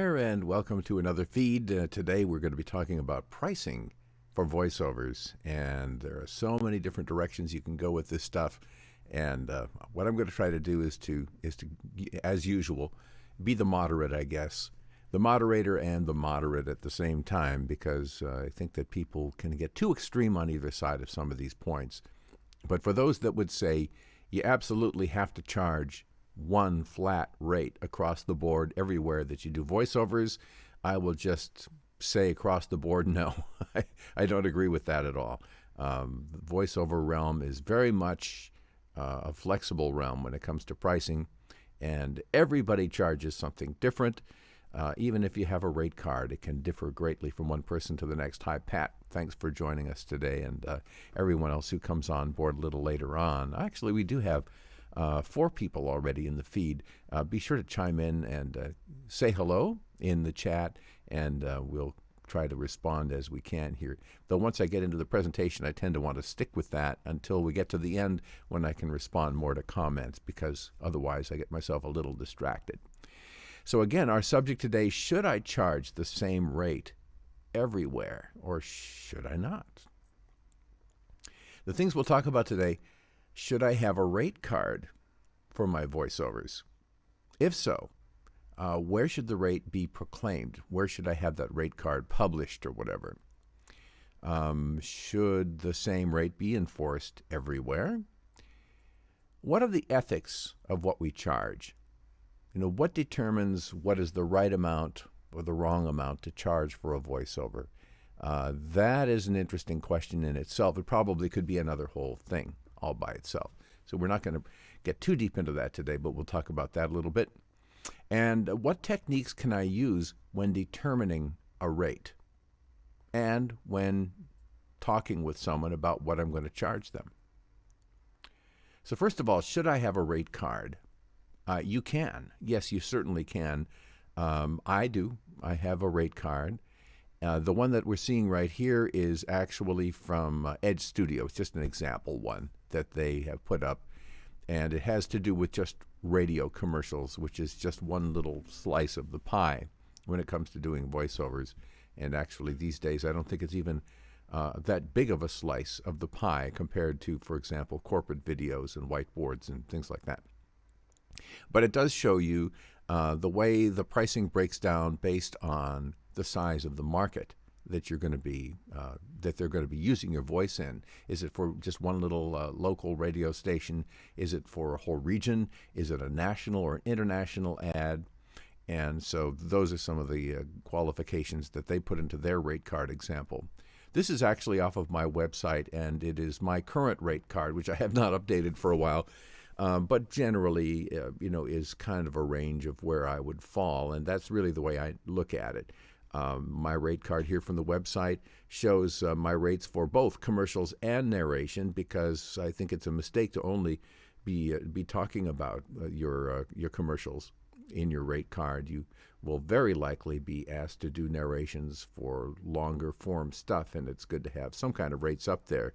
And welcome to another feed. Today we're going to be talking about pricing for voiceovers, and there are so many different directions you can go with this stuff. And what I'm going to try to do is to, as usual, be the moderate, I guess, the moderator and the moderate at the same time, because I think that people can get too extreme on either side of some of these points. But for those that would say you absolutely have to charge one flat rate across the board everywhere that you do voiceovers, I will just say across the board, no. I don't agree with that at all. The voiceover realm is very much a flexible realm when it comes to pricing, and everybody charges something different. Even if you have a rate card, it can differ greatly from one person to the next. Hi, Pat. Thanks for joining us today, and everyone else who comes on board a little later on. Actually, we do have 4 people already in the feed. Be sure to chime in and say hello in the chat, and we'll try to respond as we can here. Though once I get into the presentation, I tend to want to stick with that until we get to the end when I can respond more to comments, because otherwise I get myself a little distracted. So again, our subject today, should I charge the same rate everywhere, or should I not? The things we'll talk about today: should I have a rate card for my voiceovers? If so, where should the rate be proclaimed? Where should I have that rate card published or whatever? Should the same rate be enforced everywhere? What are the ethics of what we charge? What determines what is the right amount or the wrong amount to charge for a voiceover? That is an interesting question in itself. It probably could be another whole thing all by itself. So we're not going to get too deep into that today, but we'll talk about that a little bit. And what techniques can I use when determining a rate and when talking with someone about what I'm going to charge them? So first of all, should I have a rate card? You can. Yes, you certainly can. I do. I have a rate card. The one that we're seeing right here is actually from Edge Studio. It's just an example one that they have put up, and it has to do with just radio commercials, which is just one little slice of the pie when it comes to doing voiceovers. And actually these days I don't think it's even that big of a slice of the pie compared to, for example, corporate videos and whiteboards and things like that. But it does show you the way the pricing breaks down based on the size of the market that you're going to be that they're going to be using your voice in. Is it for just one little local radio station? Is it for a whole region? Is it a national or an international ad? And so those are some of the qualifications that they put into their rate card example. This is actually off of my website, and it is my current rate card, which I have not updated for a while. But generally, is kind of a range of where I would fall, and that's really the way I look at it. My rate card here from the website shows my rates for both commercials and narration, because I think it's a mistake to only be talking about your commercials in your rate card. You will very likely be asked to do narrations for longer form stuff, and it's good to have some kind of rates up there.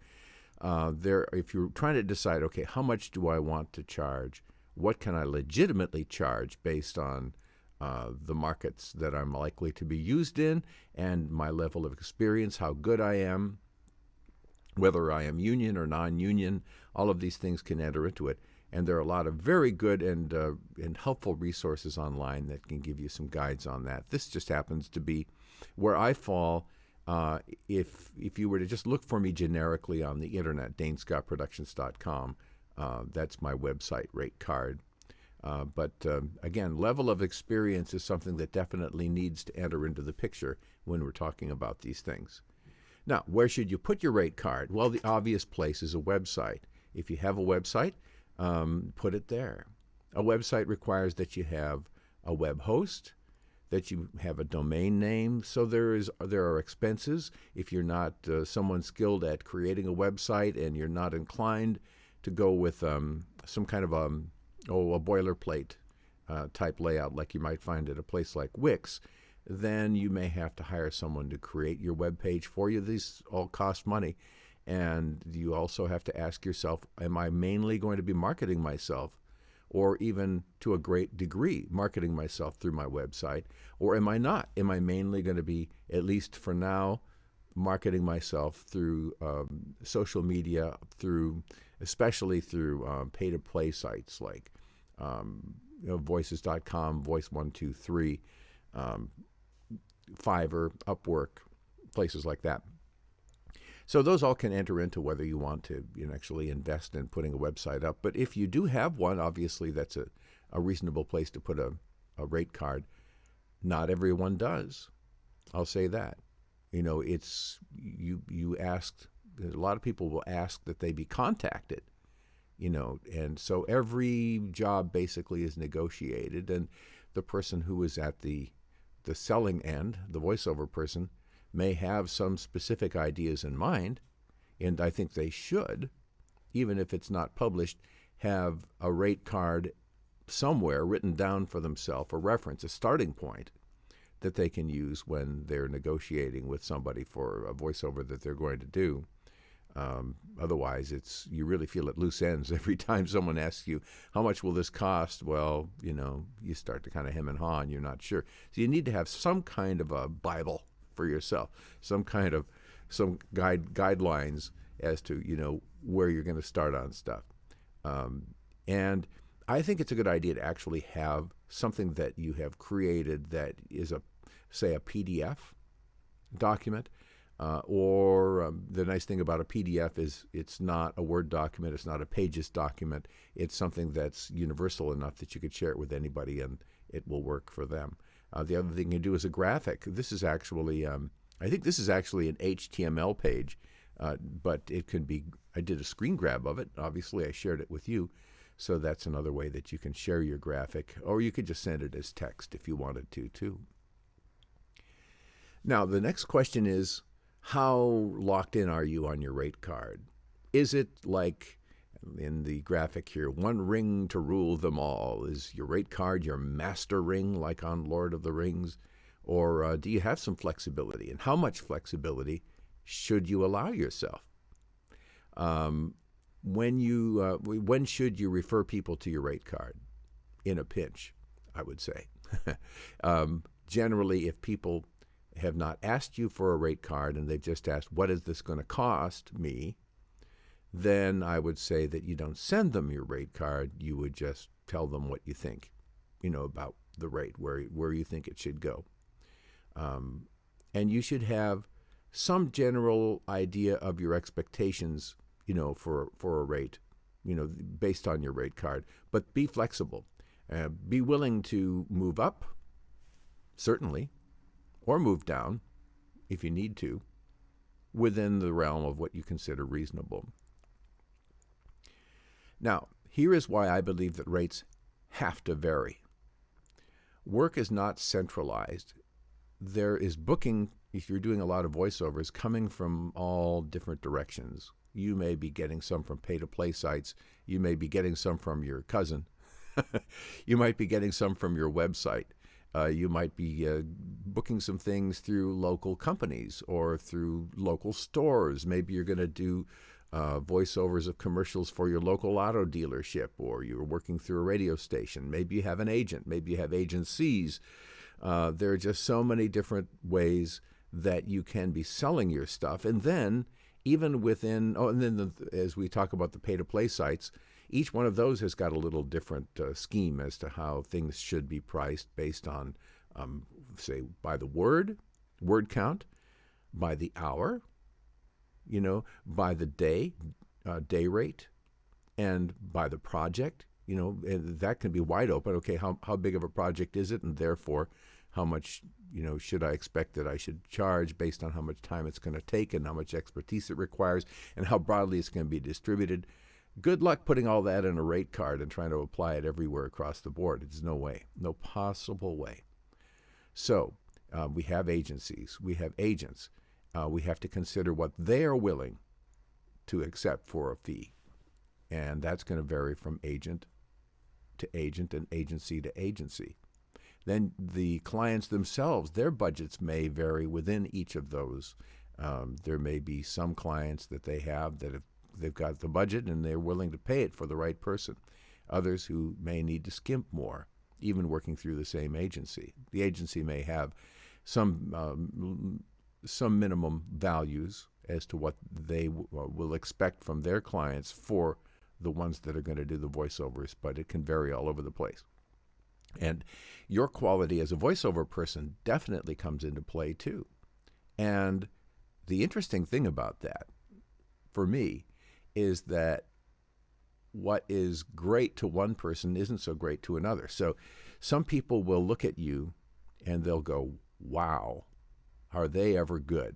If you're trying to decide, okay, how much do I want to charge? What can I legitimately charge based on the markets that I'm likely to be used in and my level of experience, how good I am, whether I am union or non-union? All of these things can enter into it. And there are a lot of very good and helpful resources online that can give you some guides on that. This just happens to be where I fall. If you were to just look for me generically on the internet, DaneScottProductions.com, that's my website rate card. But again, level of experience is something that definitely needs to enter into the picture when we're talking about these things. Now, where should you put your rate card? Well, the obvious place is a website. If you have a website, put it there. A website requires that you have a web host, that you have a domain name. So there are expenses. If you're not someone skilled at creating a website and you're not inclined to go with some kind of a boilerplate type layout like you might find at a place like Wix, then you may have to hire someone to create your web page for you. These all cost money. And you also have to ask yourself, am I mainly going to be marketing myself, or even to a great degree marketing myself through my website? Or am I not? Am I mainly going to be, at least for now, marketing myself through social media, especially through pay-to-play sites like voices.com, Voice123, Fiverr, Upwork, places like that. So those all can enter into whether you want to actually invest in putting a website up. But if you do have one, obviously that's a reasonable place to put a rate card. Not everyone does. I'll say that. It's you asked. A lot of people will ask that they be contacted. And so every job basically is negotiated, and the person who is at the selling end, the voiceover person, may have some specific ideas in mind, and I think they should, even if it's not published, have a rate card somewhere written down for themselves, a reference, a starting point that they can use when they're negotiating with somebody for a voiceover that they're going to do. Otherwise, you really feel at loose ends every time someone asks you, how much will this cost? Well, you start to kind of hem and haw, and you're not sure. So you need to have some kind of a Bible for yourself, some guidelines as to where you're going to start on stuff. And I think it's a good idea to actually have something that you have created that is say a PDF document, or the nice thing about a PDF is it's not a Word document, it's not a Pages document, it's something that's universal enough that you could share it with anybody and it will work for them. The other thing you do is a graphic. This is actually, I think this is actually an HTML page, but it can be, I did a screen grab of it. Obviously, I shared it with you. So that's another way that you can share your graphic, or you could just send it as text if you wanted to, too. Now, the next question is, how locked in are you on your rate card? Is it like in the graphic here, one ring to rule them all? Is your rate card your master ring like on Lord of the Rings? Or do you have some flexibility? And how much flexibility should you allow yourself? When should you refer people to your rate card? In a pinch, I would say. Generally, if people have not asked you for a rate card and they've just asked, what is this going to cost me? Then I would say that you don't send them your rate card. You would just tell them what you think, about the rate, where you think it should go. And you should have some general idea of your expectations, for a rate, based on your rate card. But be flexible. Be willing to move up, certainly, or move down, if you need to, within the realm of what you consider reasonable. Now, here is why I believe that rates have to vary. Work is not centralized. There is booking, if you're doing a lot of voiceovers, coming from all different directions. You may be getting some from pay-to-play sites. You may be getting some from your cousin. You might be getting some from your website. You might be booking some things through local companies or through local stores. Maybe you're going to do voiceovers of commercials for your local auto dealership, or you're working through a radio station. Maybe you have an agent. Maybe you have agencies. There are just so many different ways that you can be selling your stuff. And then even within, as we talk about the pay-to-play sites, each one of those has got a little different scheme as to how things should be priced based on, say, by the word count, by the hour, by the day rate, and by the project. And that can be wide open. Okay, how big of a project is it, and therefore, how much should I expect that I should charge based on how much time it's going to take and how much expertise it requires and how broadly it's going to be distributed. Good luck putting all that in a rate card and trying to apply it everywhere across the board. There's no way, no possible way. So we have agencies, we have agents. We have to consider what they are willing to accept for a fee. And that's going to vary from agent to agent and agency to agency. Then the clients themselves, their budgets may vary within each of those. There may be some clients that they have that if they've got the budget and they're willing to pay it for the right person. others who may need to skimp more, even working through the same agency. The agency may have some minimum values as to what they will expect from their clients for the ones that are going to do the voiceovers, but it can vary all over the place. And your quality as a voiceover person definitely comes into play too. And the interesting thing about that, for me, is that what is great to one person isn't so great to another. So some people will look at you and they'll go, wow, are they ever good?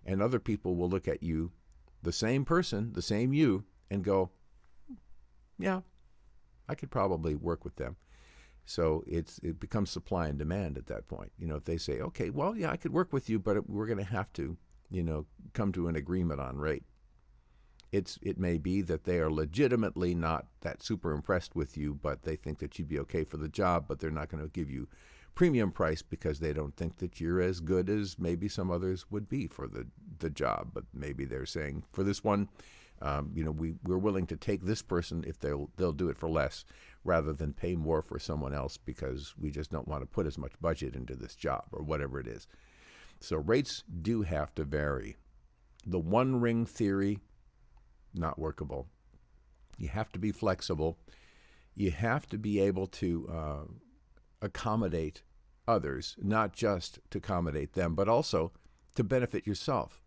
And other people will look at you, the same person, the same you, and go, yeah, I could probably work with them. So it becomes supply and demand at that point. If they say, okay, well, yeah, I could work with you, but we're going to have to, come to an agreement on rate. It may be that they are legitimately not that super impressed with you, but they think that you'd be okay for the job, but they're not going to give you premium price because they don't think that you're as good as maybe some others would be for the job. But maybe they're saying, for this one, we're willing to take this person if they'll do it for less rather than pay more for someone else because we just don't want to put as much budget into this job or whatever it is. So rates do have to vary. The one ring theory, not workable. You have to be flexible. You have to be able to accommodate others, not just to accommodate them, but also to benefit yourself.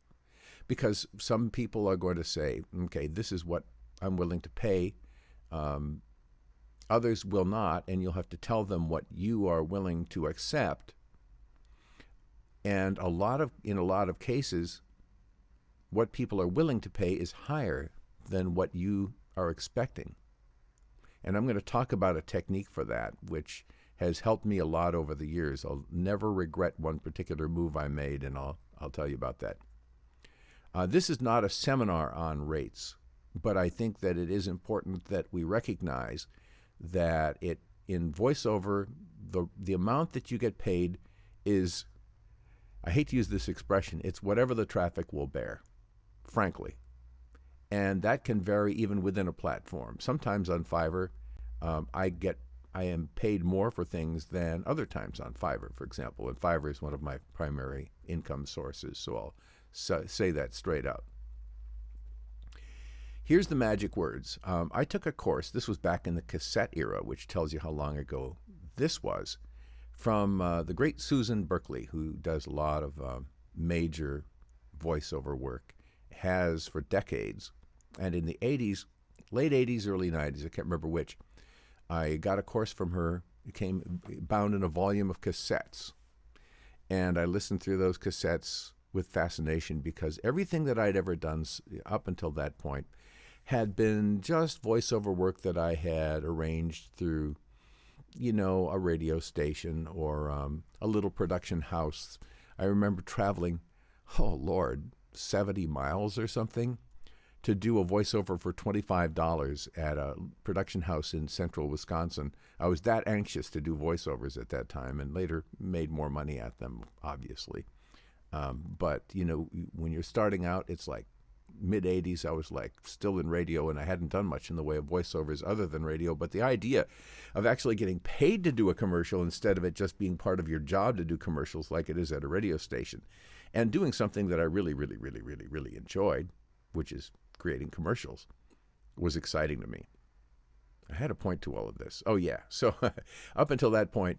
Because some people are going to say, okay, this is what I'm willing to pay. Others will not, and you'll have to tell them what you are willing to accept. And in a lot of cases, what people are willing to pay is higher than what you are expecting. And I'm going to talk about a technique for that, which has helped me a lot over the years. I'll never regret one particular move I made, and I'll tell you about that. This is not a seminar on rates, but I think that it is important that we recognize that in voiceover, the amount that you get paid is, I hate to use this expression, it's whatever the traffic will bear, frankly. And that can vary even within a platform. Sometimes on Fiverr, I am paid more for things than other times on Fiverr, for example. And Fiverr is one of my primary income sources, so I'll say that straight up. Here's the magic words. I took a course, this was back in the cassette era, which tells you how long ago this was, from the great Susan Berkeley, who does a lot of major voiceover work, has for decades. And in the 80s, late 80s, early 90s, I can't remember which, I got a course from her. It came bound in a volume of cassettes. And I listened through those cassettes with fascination because everything that I'd ever done up until that point had been just voiceover work that I had arranged through, a radio station or a little production house. I remember traveling, 70 miles or something to do a voiceover for $25 at a production house in central Wisconsin. I was that anxious to do voiceovers at that time and later made more money at them, obviously. But, when you're starting out, it's like mid-'80s, I was like still in radio and I hadn't done much in the way of voiceovers other than radio. But the idea of actually getting paid to do a commercial instead of it just being part of your job to do commercials like it is at a radio station and doing something that I really, really, really, really, really enjoyed, which is creating commercials, was exciting to me. I had a point to all of this. Oh, yeah. So up until that point,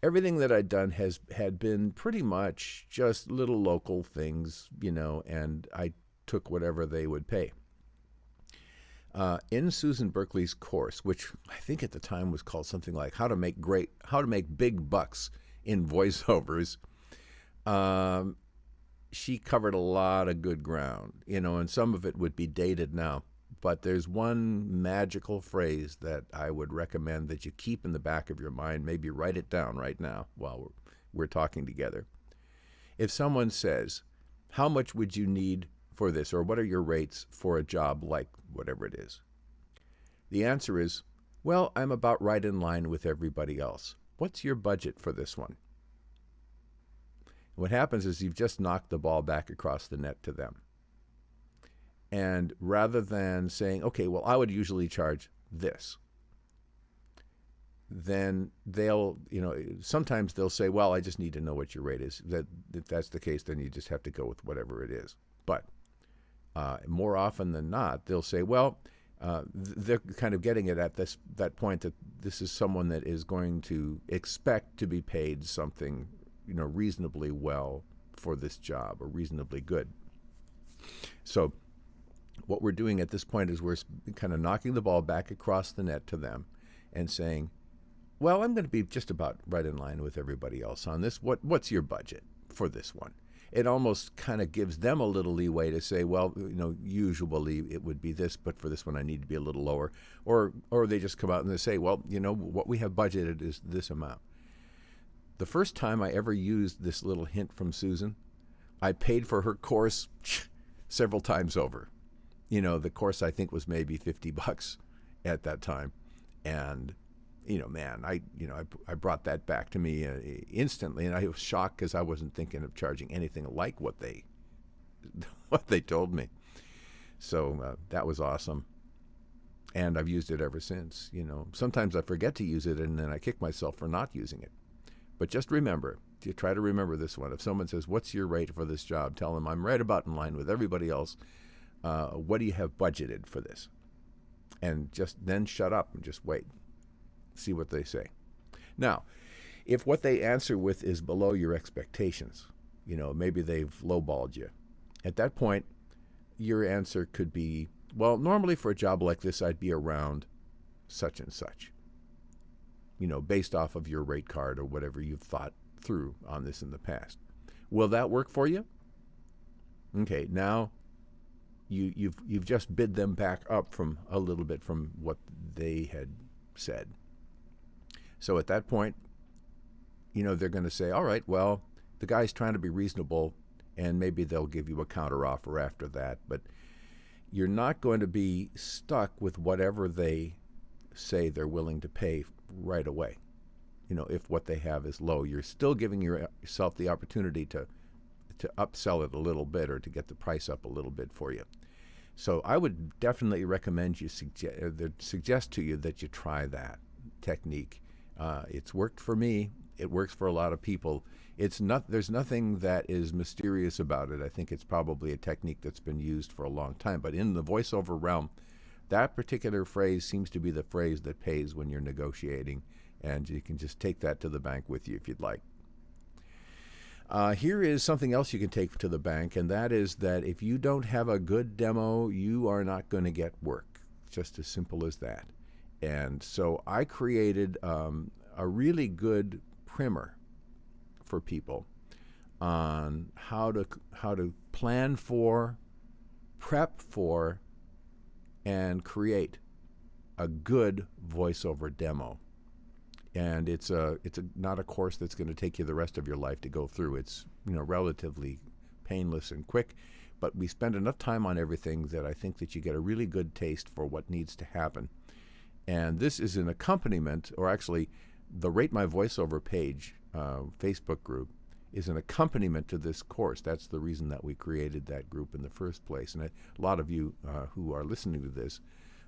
everything that I'd done had been pretty much just little local things, and I took whatever they would pay. In Susan Berkeley's course, which I think at the time was called something like How to Make Big Bucks in Voiceovers, she covered a lot of good ground, and some of it would be dated now. But there's one magical phrase that I would recommend that you keep in the back of your mind, maybe write it down right now while we're talking together. If someone says, how much would you need for this, or what are your rates for a job like whatever it is? The answer is, well, I'm about right in line with everybody else. What's your budget for this one? What happens is you've just knocked the ball back across the net to them. And rather than saying, okay, well, I would usually charge this, then they'll, sometimes they'll say, well, I just need to know what your rate is. If that's the case, then you just have to go with whatever it is. But more often than not, they'll say, well, they're kind of getting it at that point that this is someone that is going to expect to be paid something, reasonably well for this job, or reasonably good. So what we're doing at this point is we're kind of knocking the ball back across the net to them and saying, well, I'm going to be just about right in line with everybody else on this. What's your budget for this one? It almost kind of gives them a little leeway to say, well, usually it would be this, but for this one I need to be a little lower. Or they just come out and they say, well, what we have budgeted is this amount. The first time I ever used this little hint from Susan, I paid for her course several times over. The course I think was maybe $50 at that time. And man, I brought that back to me instantly, and I was shocked because I wasn't thinking of charging anything like what they told me. So that was awesome, and I've used it ever since. Sometimes I forget to use it, and then I kick myself for not using it. But just remember, you try to remember this one. If someone says, "What's your rate for this job?" Tell them, "I'm right about in line with everybody else. What do you have budgeted for this?" And just then shut up and just wait. See what they say. Now, if what they answer with is below your expectations, maybe they've lowballed you. At that point, your answer could be, well, normally for a job like this, I'd be around such and such, based off of your rate card or whatever you've thought through on this in the past. Will that work for you? Okay, now you've just bid them back up from a little bit from what they had said. So at that point, they're going to say, all right, well, the guy's trying to be reasonable, and maybe they'll give you a counteroffer after that. But you're not going to be stuck with whatever they say they're willing to pay right away. If what they have is low, you're still giving yourself the opportunity to upsell it a little bit or to get the price up a little bit for you. So I would definitely recommend suggest to you that you try that technique. It's worked for me. It works for a lot of people. There's nothing that is mysterious about it. I think it's probably a technique that's been used for a long time. But in the voiceover realm, that particular phrase seems to be the phrase that pays when you're negotiating, and you can just take that to the bank with you if you'd like. Here is something else you can take to the bank, and that is that if you don't have a good demo, you are not going to get work. Just as simple as that. And so I created a really good primer for people on how to plan for, prep for, and create a good voiceover demo. And it's not a course that's going to take you the rest of your life to go through. It's relatively painless and quick, but we spend enough time on everything that I think that you get a really good taste for what needs to happen. And this is an accompaniment, or actually the Rate My Voiceover page, Facebook group, is an accompaniment to this course. That's the reason that we created that group in the first place. And a lot of you who are listening to this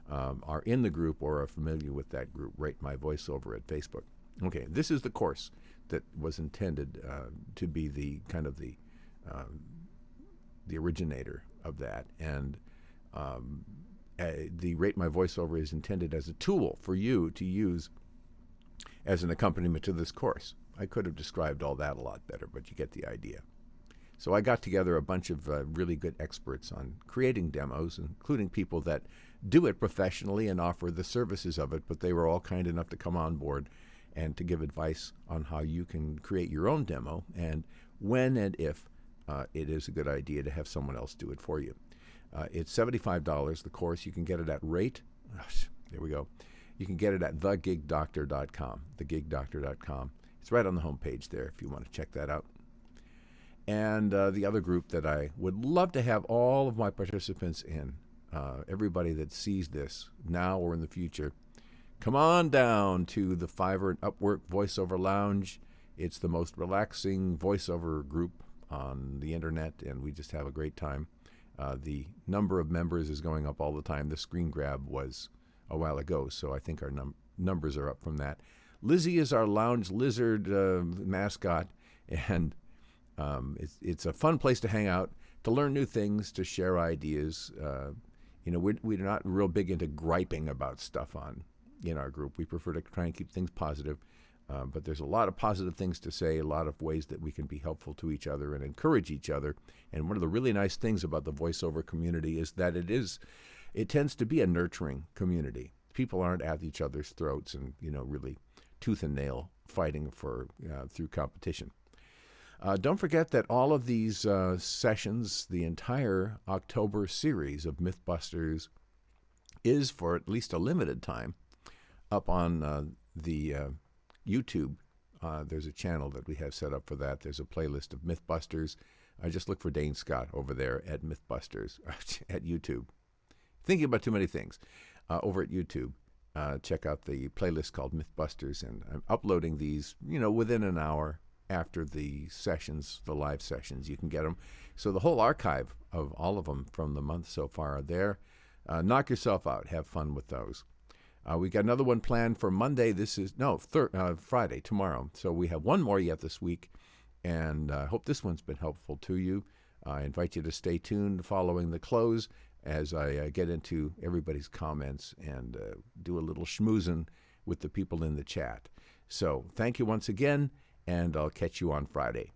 are in the group or are familiar with that group, Rate My Voiceover at Facebook. Okay, this is the course that was intended to be the kind of the originator of that. And the Rate My Voiceover is intended as a tool for you to use as an accompaniment to this course. I could have described all that a lot better, but you get the idea. So I got together a bunch of really good experts on creating demos, including people that do it professionally and offer the services of it, but they were all kind enough to come on board and to give advice on how you can create your own demo and when and if it is a good idea to have someone else do it for you. It's $75, the course. You can get it at there we go. You can get it at thegigdoctor.com, thegigdoctor.com. It's right on the homepage there if you want to check that out. And the other group that I would love to have all of my participants in, everybody that sees this now or in the future, come on down to the Fiverr and Upwork Voiceover Lounge. It's the most relaxing voiceover group on the internet, and we just have a great time. The number of members is going up all the time. The screen grab was a while ago, so I think our numbers are up from that. Lizzie is our lounge lizard mascot, and it's a fun place to hang out, to learn new things, to share ideas. We're not real big into griping about stuff in our group. We prefer to try and keep things positive. But there's a lot of positive things to say, a lot of ways that we can be helpful to each other and encourage each other. And one of the really nice things about the voiceover community is that it tends to be a nurturing community. People aren't at each other's throats and, really tooth and nail fighting through competition. Don't forget that all of these sessions, the entire October series of MythBusters, is for at least a limited time up on the YouTube. There's a channel that we have set up for that. There's a playlist of MythBusters. Just look for Dane Scott over there at MythBusters at YouTube. Thinking about too many things. Over at YouTube, check out the playlist called MythBusters, and I'm uploading these, within an hour after the sessions, the live sessions. You can get them. So the whole archive of all of them from the month so far are there. Knock yourself out. Have fun with those. We got another one planned for Monday. Friday, tomorrow. So we have one more yet this week, and I hope this one's been helpful to you. I invite you to stay tuned following the close as I get into everybody's comments and do a little schmoozing with the people in the chat. So thank you once again, and I'll catch you on Friday.